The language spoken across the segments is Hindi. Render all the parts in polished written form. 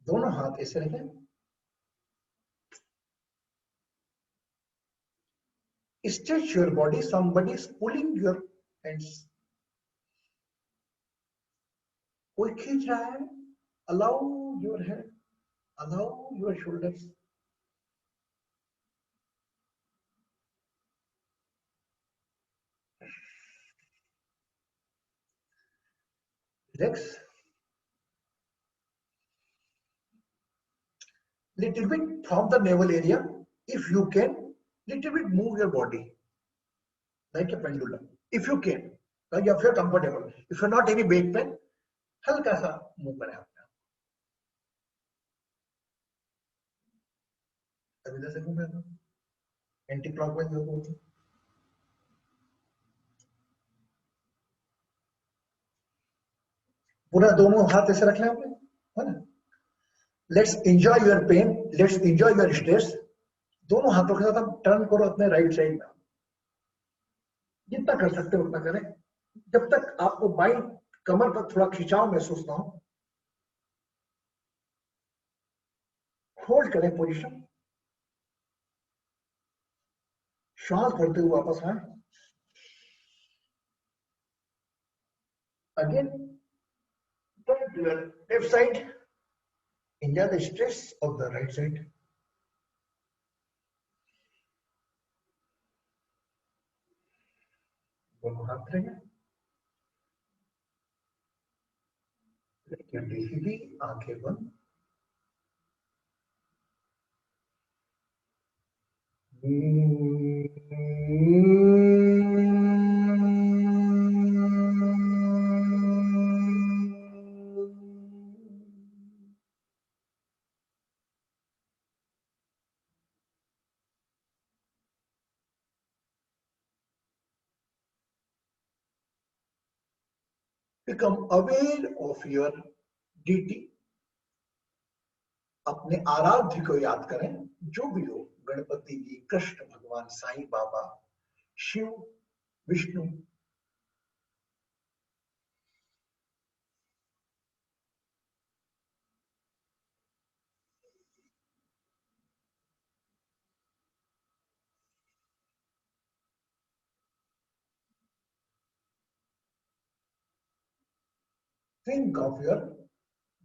दोनों हाथ ऐसे रखें, stretch your body, somebody is pulling your hands, कोई खींच रहा है, allow your head, allow your shoulders, legs, little bit from the navel area, if you can, little bit move your body like a pendulum, if you can, like if you're comfortable, if you're not any back pain, हल्का सा मूव करें अपना, अभी इधर से घूमे एंटी क्लॉकवाइज होती, पूरा दोनों हाथ ऐसे रख लें आपने, है ना। Let's enjoy your pain, let's enjoy your stretch, दोनों हाथों के साथ आप टर्न करो अपने राइट साइड में, जितना कर सकते हो उतना करें, जब तक आपको बाई कमर पर थोड़ा खिंचाव महसूस ना हो, होल्ड करें पोजीशन, श्वास भरते हुए वापस आए, again turn to your left side, enjoy the stretch of the right side, दोनों हाथ रहेंगे, सीधी आंखें बंद, become aware of your deity, अपने आराध्य को याद करें, जो भी हो, गणपति जी, कृष्ण भगवान, Sai Baba, Shiv, Vishnu, think of your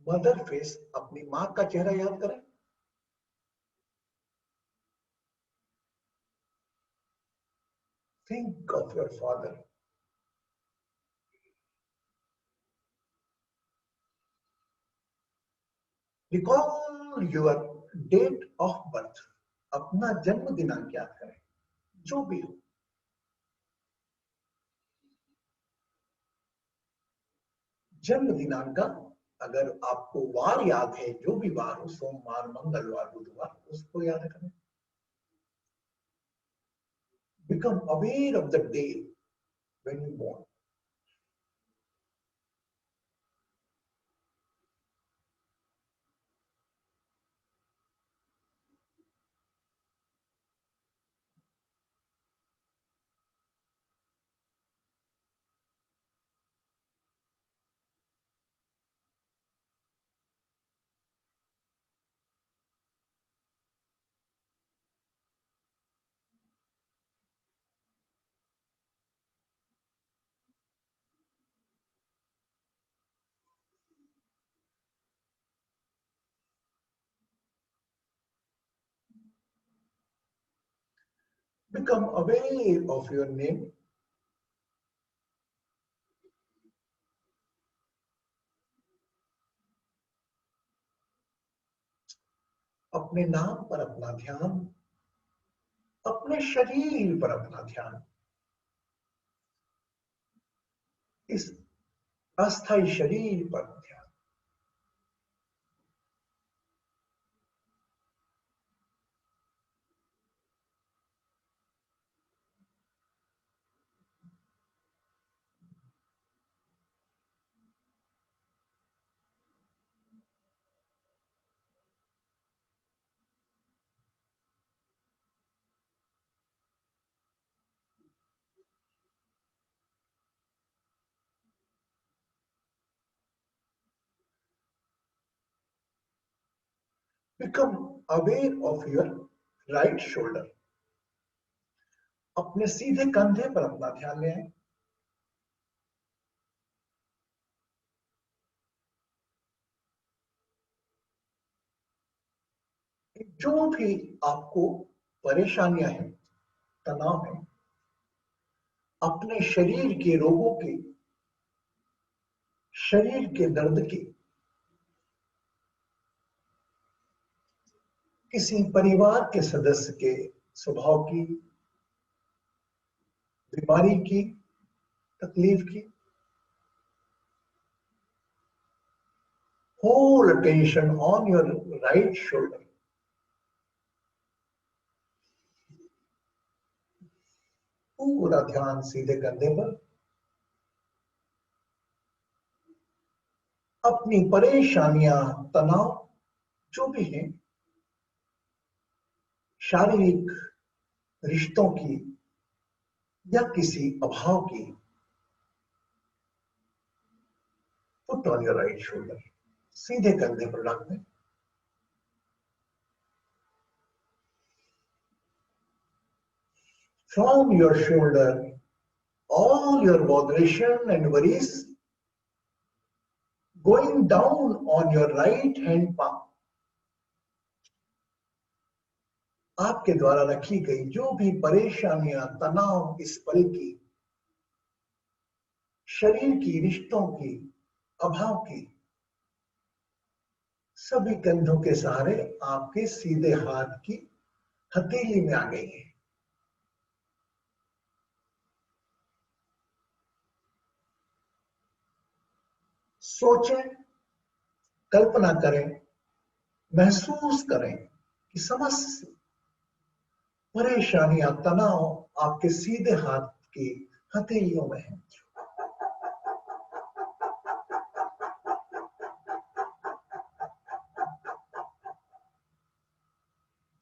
mother face, अपनी मां का चेहरा याद करें, think of your father, recall your date of birth, अपना जन्म दिनांक याद करें, जो भी हो, जन्म दिनांक का, अगर आपको वार याद है, जो भी वार हो, सोमवार, मंगलवार, बुधवार, उसको याद करें, become aware of the day when you born, become aware of your name, अपने नाम पर अपना ध्यान, अपने शरीर पर अपना ध्यान, इस अस्थाई शरीर पर ध्यान, become aware of your right shoulder. अपने सीधे कंधे पर अपना ध्यान ले आए। जो भी आपको परेशानियां हैं, तनाव है, अपने शरीर के रोगों की, शरीर के दर्द की, किसी परिवार के सदस्य के स्वभाव की, बीमारी की, तकलीफ की, whole attention on your right shoulder. पूरा ध्यान सीधे कंधे पर। अपनी परेशानियां, तनाव जो भी है, शारीरिक, रिश्तों की या किसी अभाव की, put on your right shoulder, सीधे कंधे पर रख दें। From your shoulder, all your botheration and worries going down on your right hand palm. आपके द्वारा रखी गई जो भी परेशानियां, तनाव इस पल की, शरीर की, रिश्तों की, अभाव की, सभी कंधों के सहारे आपके सीधे हाथ की हथेली में आ गई है। सोचें, कल्पना करें, महसूस करें कि समस्त परेशानियां, तनाव आपके सीधे हाथ की हथेलियों में है।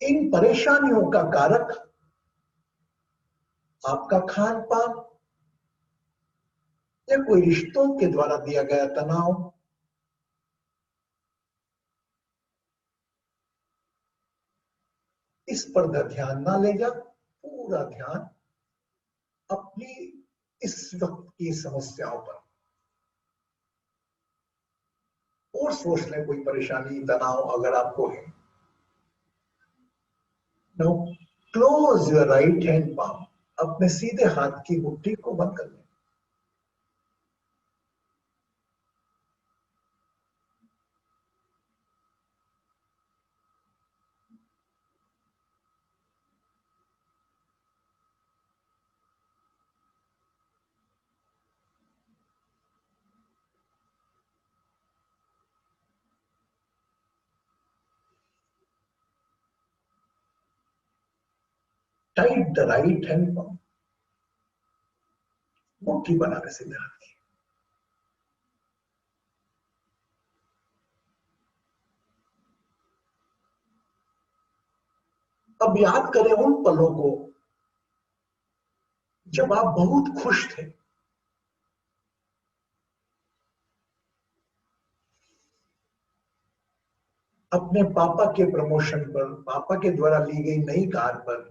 इन परेशानियों का कारक आपका खान पान या कोई रिश्तों के द्वारा दिया गया तनाव, इस पर ध्यान ना ले जा। पूरा ध्यान अपनी इस वक्त की समस्याओं पर। और सोच लें कोई परेशानी, तनाव अगर आपको है। Now close your right hand palm, अपने सीधे हाथ की मुट्ठी को बंद कर लें। Tight the right hand palm, मुट्ठी बना के सीधे हाथ की। अब याद करें उन पलों को जब आप बहुत खुश थे। अपने पापा के प्रमोशन पर, पापा के द्वारा ली गई नई कार पर,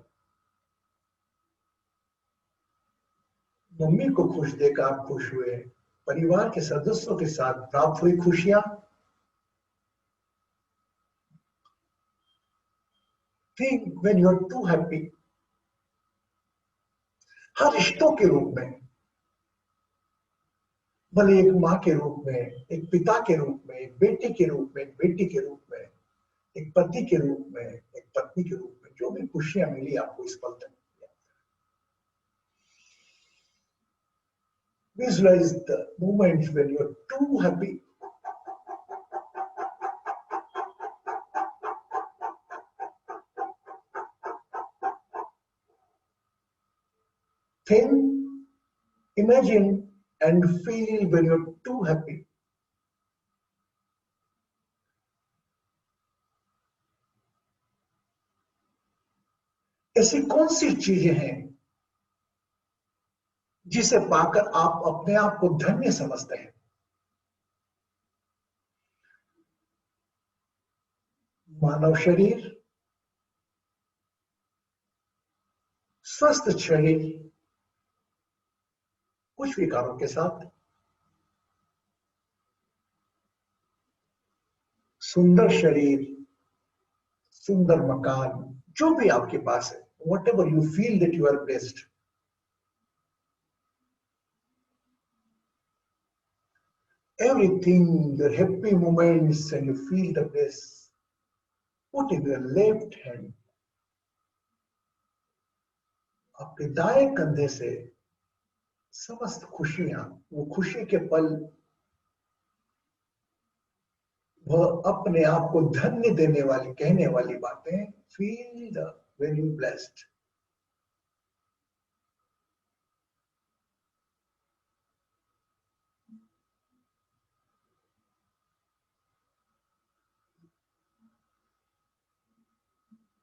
मम्मी को खुश देखकर आप खुश हुए, परिवार के सदस्यों के साथ प्राप्त हुई खुशियां। Think when you are too happy, हर रिश्तों के रूप में, भले एक माँ के रूप में, एक पिता के रूप में, एक बेटे के रूप में, एक बेटी के रूप में, एक पति के रूप में, एक पत्नी के रूप में, जो भी खुशियां मिली आपको इस पल तक। Visualize the moments when you're too happy. Then imagine and feel when you're too happy. ऐसी कौन सी चीजें हैं जिसे पाकर आप अपने आप को धन्य समझते हैं? मानव शरीर, स्वस्थ शरीर कुछ विकारों के साथ, सुंदर शरीर, सुंदर मकान, जो भी आपके पास है, whatever you feel that you are blessed, everything, your happy moments, and you feel the bliss, put in your left hand. अपने दाएं कंधे से समस्त खुशियां, वो खुशी के पल, वह अपने आप को धन्य देने वाली, कहने वाली बातें, feel the very blessed.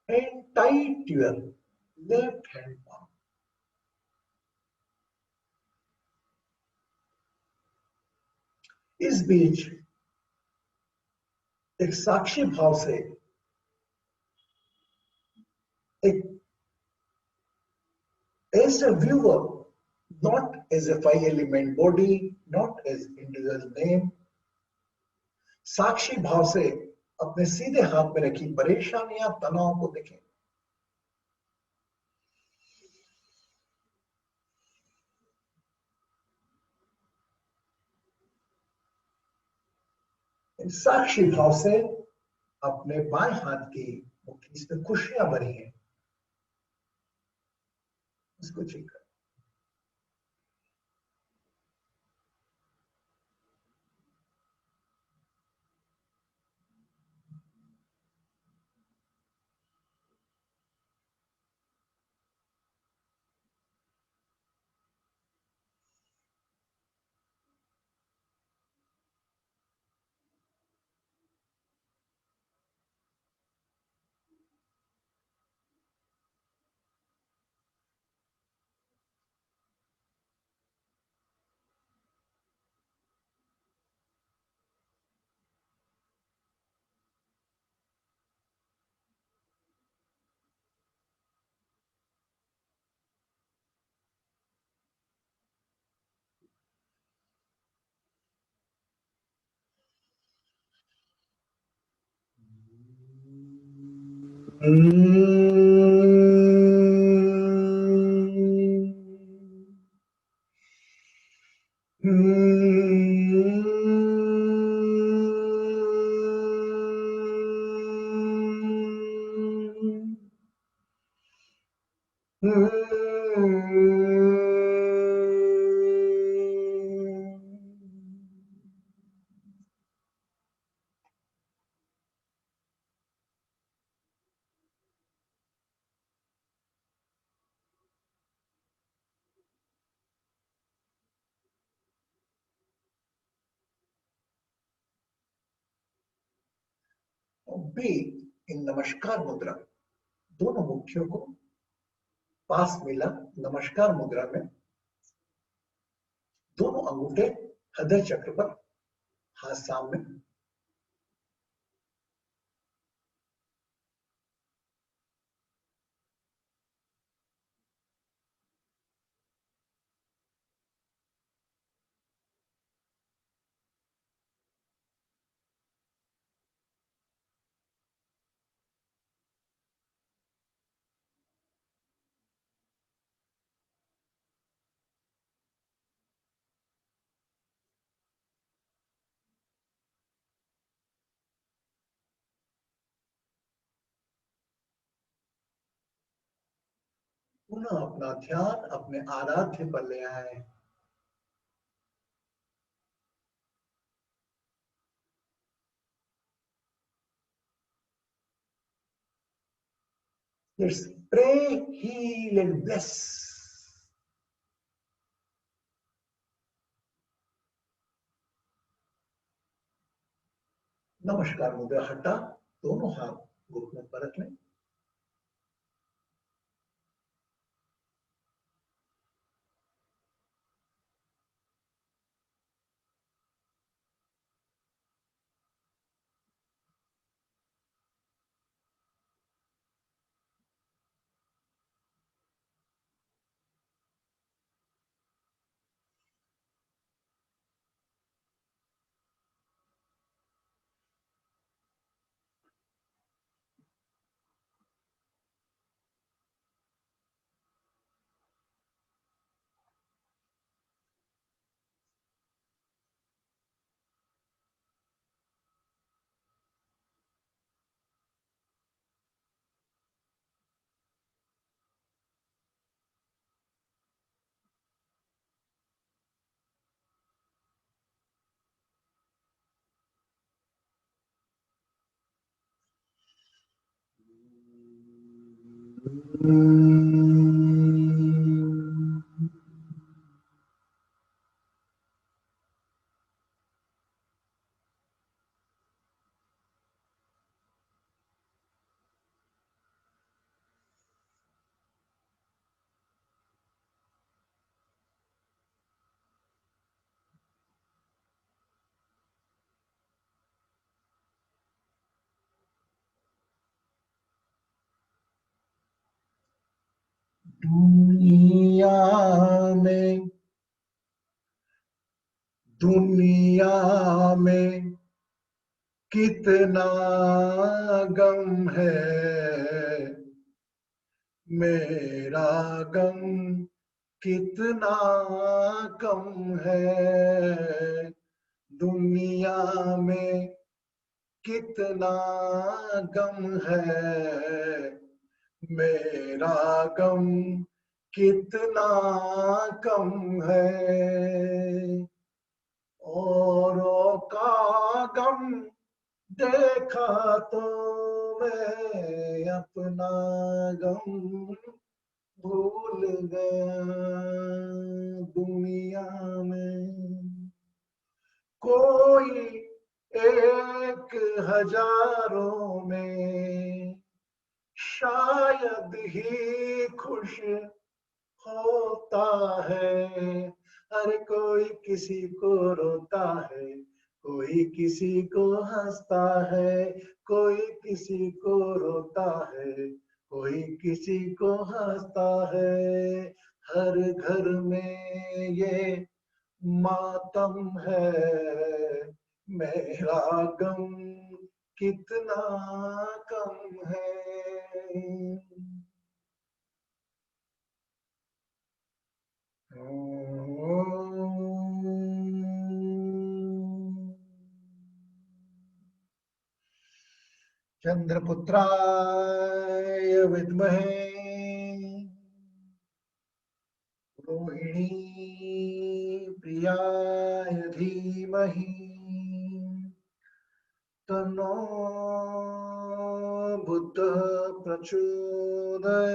And tight your left hand palm. इस बीच एक साक्षी भाव से, एक as a viewer, not as a five element body, not as individual name, साक्षी भाव से अपने सीधे हाथ में रखी परेशानियां, तनाव को देखें. साक्षी भाव से अपने बाएं हाथ की मुट्ठी, इसमें खुशियां भरी हैं, उसको चेक करें. बी इन नमस्कार मुद्रा, दोनों मुट्ठियों को पास मिला नमस्कार मुद्रा में, दोनों अंगूठे हृदय चक्र पर, हाथ सामने. पुनः अपना ध्यान अपने आराध्य पर ले आए. Let's pray, heal and bless. नमस्कार मुद्रा हटा, दोनों हाथ घुटनों पर रख लें. दुनिया में, दुनिया में कितना गम है, मेरा गम कितना कम है। दुनिया में कितना गम है, मेरा गम कितना कम है। औरों का गम देखा तो मैं अपना गम भूल गया। दुनिया में कोई एक हजारों में शायद ही खुश होता है। हर कोई किसी को रोता है, कोई किसी को हंसता है, कोई किसी को रोता है, कोई किसी को हंसता है। हर घर में ये मातम है, मेरा गम कितना कम है। चंद्रपुत्राय विद्महे रोहिणी प्रियाय धीमहि तन्नो बुद्धः प्रचोदयात्।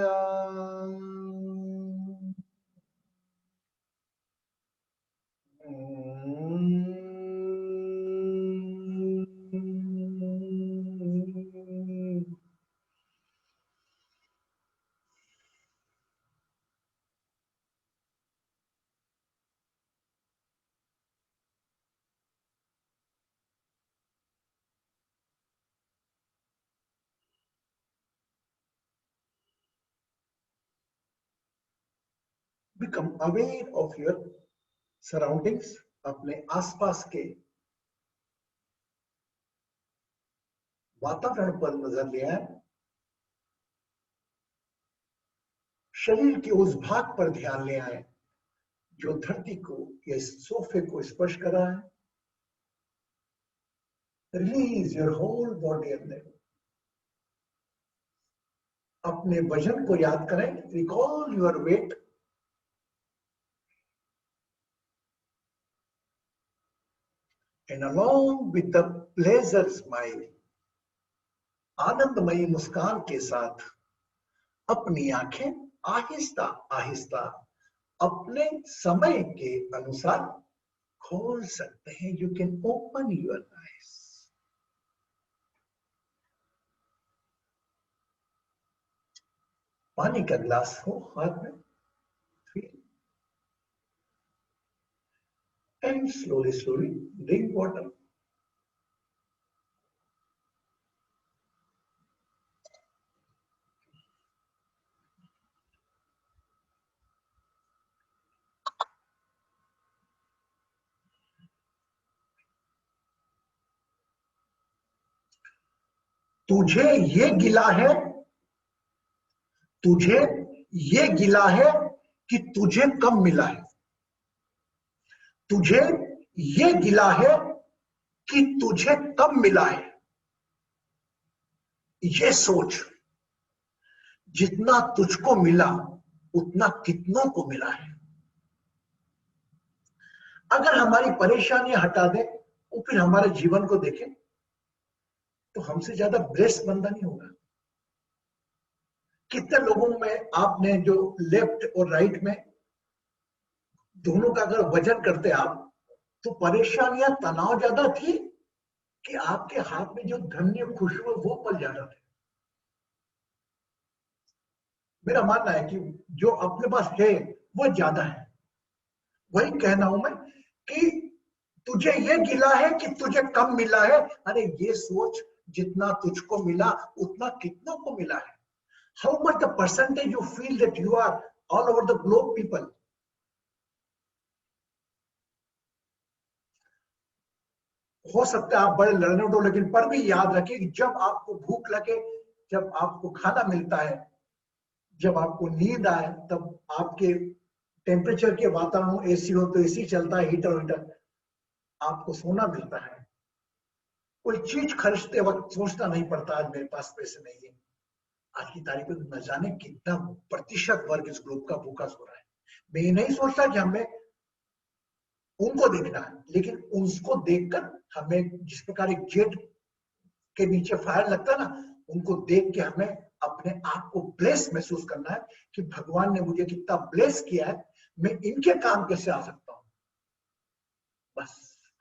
Become aware of your surroundings, अपने आसपास के वातावरण पर नजर ले आए। शरीर के उस भाग पर ध्यान ले आए जो धरती को या इस सोफे को स्पर्श कर रहा है। रिलीज योर होल बॉडी अंदर। अपने वजन को याद करें, recall your weight. And along with the pleasure smile, आनंदमयी मुस्कान के साथ अपनी आंखें आहिस्ता आहिस्ता अपने समय के अनुसार खोल सकते हैं। You can open your eyes. पानी का ग्लास हो हाथ में, and slowly drink water. तुझे ये गिला है, तुझे ये गिला है कि तुझे कम मिला है। तुझे ये गिला है कि तुझे कम मिला है। ये सोच, जितना तुझको मिला उतना कितनों को मिला है। अगर हमारी परेशानियां हटा दें और फिर हमारे जीवन को देखें तो हमसे ज्यादा ब्लेस्ड बंदा नहीं होगा। कितने लोगों में आपने जो लेफ्ट और राइट में दोनों का अगर वजन करते आप, तो परेशानियां तनाव ज्यादा थी कि आपके हाथ में जो धन्य खुशबू वो पल ज्यादा थे। मेरा मानना है कि जो अपने पास है वो ज्यादा है। वही कहना हूं मैं कि तुझे ये गिला है कि तुझे कम मिला है। अरे ये सोच, जितना तुझको मिला उतना कितनों को मिला है। How much the percentage you feel that you are all over the globe people. हो सकता है आप बड़े लर्नर हो, लेकिन पर भी याद रखिए कि जब आपको भूख लगे, जब आपको खाना मिलता है, जब आपको नींद आए, तब आपके टेम्परेचर के वातावरण, एसी हो तो एसी चलता है, हीटर हीटर, आपको सोना मिलता है। कोई चीज खरीदते वक्त सोचना नहीं पड़ता आज मेरे पास पैसे नहीं है। आज की तारीख में न जाने कितना प्रतिशत वर्ग इस ग्लोब का भूखा सो रहा है। मैं ये नहीं सोचता कि हमें उनको देखना है, लेकिन उसको देखकर हमें जिस प्रकार एक जेट के नीचे फायर लगता है ना, उनको देख के हमें अपने आप को ब्लेस महसूस करना है कि भगवान ने मुझे कितना ब्लेस किया है, मैं इनके काम कैसे आ सकता हूं। बस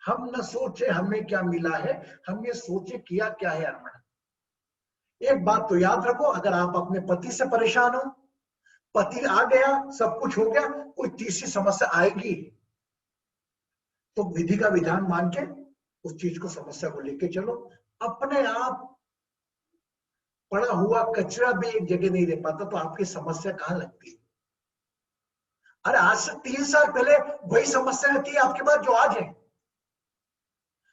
हम न सोचे हमें क्या मिला है, हम ये सोचे किया क्या है अर्पण। एक बात तो याद रखो, अगर आप अपने पति से परेशान हो, पति आ गया, सब कुछ हो गया, कोई तीसरी समस्या आएगी तो विधि का विधान मान के उस चीज को, समस्या को लेके चलो। अपने आप पड़ा हुआ कचरा भी एक जगह नहीं रह पाता, तो आपकी समस्या कहां लगती है। अरे आज से 3 साल पहले वही समस्या थी आपके पास जो आज है,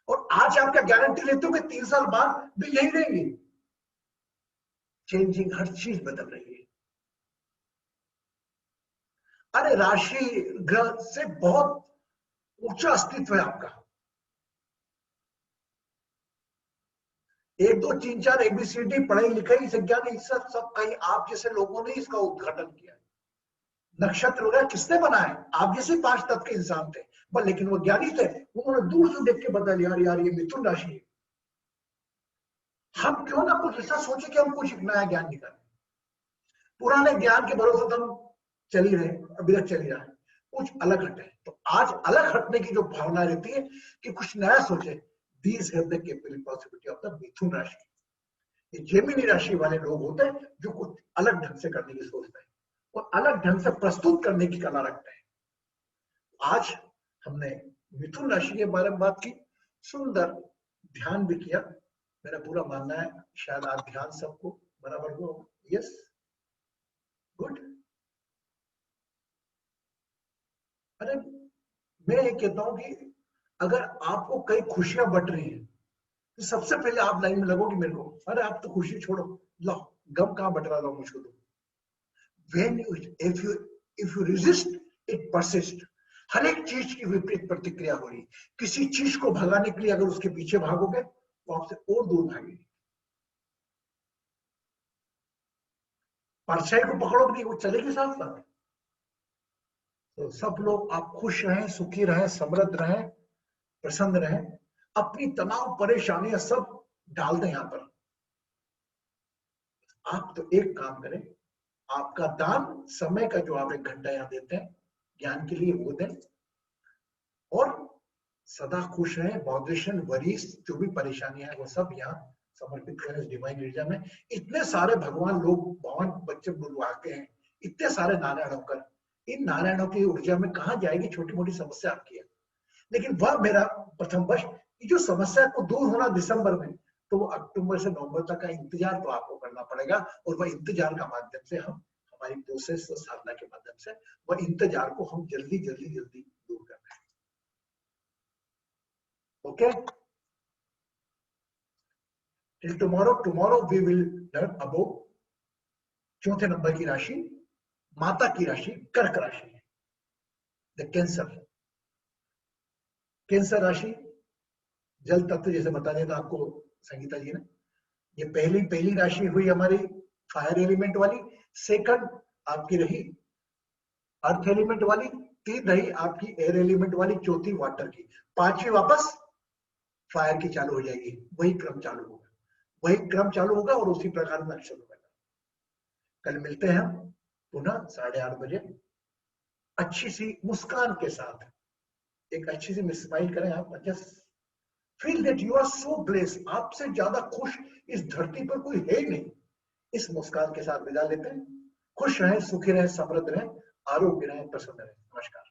और आज आप क्या गारंटी लेते हो कि 3 साल बाद भी यही रहेंगी। चेंजिंग, हर चीज बदल रही है। अरे राशि ग्रह से बहुत ऊंचा अस्तित्व है आपका। 1 2 3 4 ABCD पढ़ाई लिखाई से ज्ञान, सब सब कहीं आप जैसे लोगों ने इसका उद्घाटन किया। नक्षत्र वगैरह किसने बनाए, आप जैसे 5 तत्व के इंसान थे, पर लेकिन वो ज्ञानी थे, उन्होंने दूर से देख के बता दिया यार ये मिथुन राशि है। हम क्यों ना कुछ ऐसा सोचे कि हम कुछ नया ज्ञान निकालें। पुराने ज्ञान के भरोसे तो हम चल ही रहे, अभी तक चल ही रहा है। कुछ अलग हटे, तो आज अलग हटने की जो भावना रहती है कि कुछ नया सोचे, these have the capable possibility of the Mithun rashi. ये जेमिनी राशि वाले लोग होते हैं जो कुछ अलग ढंग से करने की सोचते हैं और अलग ढंग से प्रस्तुत करने की कला रखते हैं। आज हमने मिथुन राशि के बारे में बात की, सुंदर ध्यान भी किया। मेरा पूरा मानना है शायद आज ध्यान सबको बराबर हो। Yes, good. अरे मैं ये कहता हूं कि अगर आपको कई खुशियां बट रही हैं, तो सबसे पहले आप लाइन में लगोगे मेरे को, अरे आप तो खुशी छोड़ो, लो गम कहां बट रहा था मुझको दो। when you if you resist it persist। हर एक चीज की विपरीत प्रतिक्रिया हो रही है। किसी चीज को भगाने के लिए अगर उसके पीछे भागोगे तो आपसे और दूर भागेगी। परछाई को पकड़ोगे नहीं, वो चलेगी साथ साथ। तो सब लोग आप खुश रहें, सुखी रहें, समृद्ध रहें, प्रसन्न रहें। अपनी तनाव परेशानियां सब डाल दें यहां पर। आप तो एक काम करें, आपका दान, समय का जो आप 1 घंटा यहां देते हैं ज्ञान के लिए, वो दें। और सदा खुश रहें, बॉड्रेशन, वरीज, जो भी परेशानियां हैं वो सब यहाँ समर्पित करें डिवाइन ऊर्जा में। इतने सारे भगवान लोग, भगवान बच्चे बुलवाते हैं, इतने सारे नारायण होकर, इन नारायणों की ऊर्जा में कहा जाएगी छोटी मोटी समस्या आपकी है। लेकिन वह मेरा प्रथम वर्ष, जो समस्या को दूर होना दिसंबर में, तो वो अक्टूबर से नवंबर तक का इंतजार तो आपको करना पड़ेगा। और वह इंतजार का माध्यम से हम, हमारी प्रोसेस साधना के माध्यम से वह इंतजार को हम जल्दी जल्दी जल्दी दूर कर रहे हैं। Okay, till tomorrow we will learn about चौथे नंबर की राशि, माता की राशि, कर्क राशि, द कैंसर। कैंसर राशि जल तत्व जैसे बता दिया था आपको संगीता जी ने। ये पहली पहली राशि हुई हमारी फायर एलिमेंट वाली, सेकंड आपकी रही अर्थ एलिमेंट वाली, तीन रही आपकी एयर एलिमेंट वाली, चौथी वाटर की, पांचवी वापस फायर की चालू हो जाएगी। वही क्रम चालू होगा, वही क्रम चालू होगा और उसी प्रकार में अक्षर होगा। कल मिलते हैं हम पुनः 8:30 बजे, अच्छी सी मुस्कान के साथ। एक अच्छी सी स्माइल करें आप, just feel that you are so blessed. आपसे ज्यादा खुश इस धरती पर कोई है ही नहीं। इस मुस्कान के साथ विदा लेते हैं। खुश रहें, सुखी रहें, समृद्ध रहें, आरोग्य रहें, प्रसन्न रहें। नमस्कार।